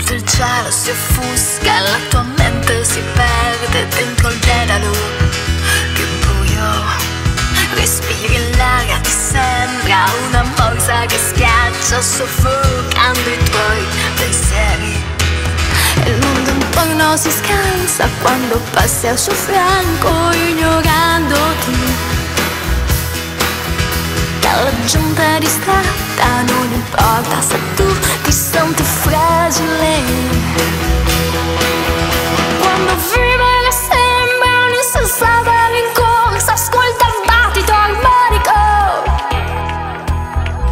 Tutto il cielo si offusca, la tua mente si perde dentro il dedalo. Che buio, respiri l'aria, ti sembra una morsa che schiaccia, soffocando i tuoi pensieri. E il mondo intorno si scansa quando passi al suo fianco, ignorandoti. La gente è distratta, non importa se tu ti senti fragile. Quando vivere sembra un'insensata rincorsa, ascolta il battito armonico.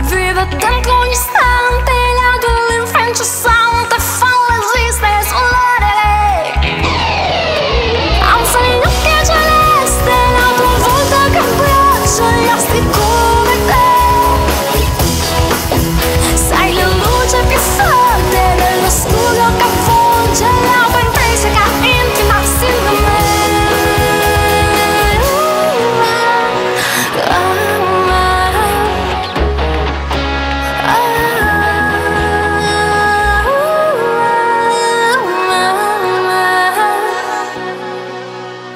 Vive dentro ogni istante la tua linfa incessante, falla esistere sull'aria. Alza gli occhi celeste, la tua volta che abbraccia gli astri come te. Sei la luce più forte nell'oscuro che avvolge l'alba intrinseca, intima, sindrome.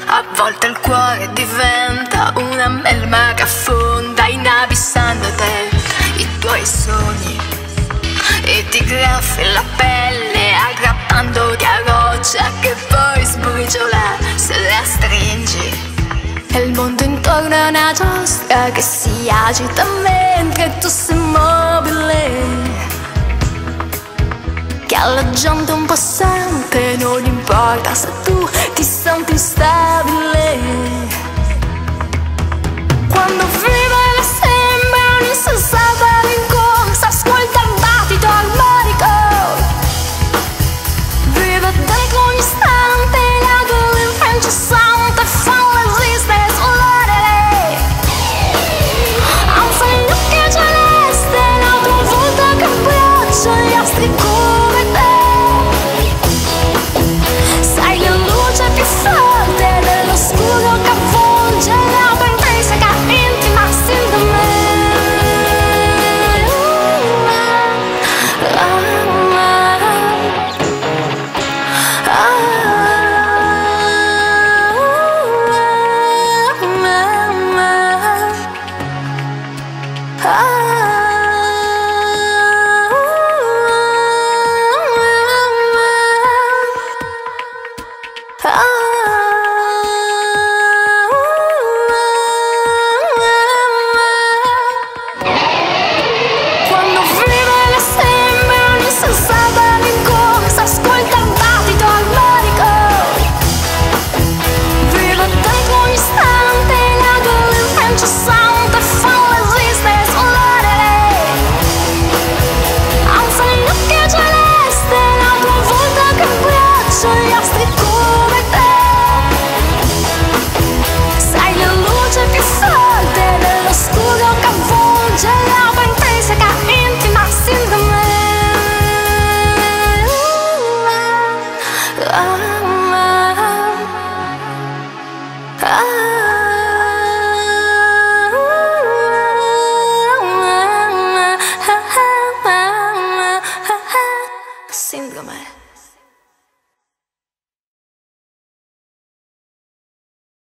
A volte il cuore diventa una melma che affonda, inabissando te i tuoi sogni, e ti graffi la pelle aggrappandoti a roccia che poi sbriciola se la stringi. E il mondo intorno è una giostra che si agita mentre tu sei immobile. Che alla gente un possente non importa se tu ti senti instabile. Quando vivere sembra un'insensata rincorsa, ascolta il battito armonico. Vive dentro ogni istante la tua linfa incessante, falla esistere sull'aria. Alza gli occhi celeste, la tua volta che abbraccia gli astri come te. Sei la luce più forte nell'oscuro che avvolge l'alba intrinseca, intima, sindrome. Quando vivere sembra un'insensata rincorsa, ascolta il battito armonico. Vive dentro ogni istante la tua linfa incessante, falla esistere sull'aria. Alza gli occhi celeste, la tua volta che abbraccia gli astri come te. Sei la luce più forte nell'oscuro che avvolge l'alba intrinseca, intima, sindrome. Ah.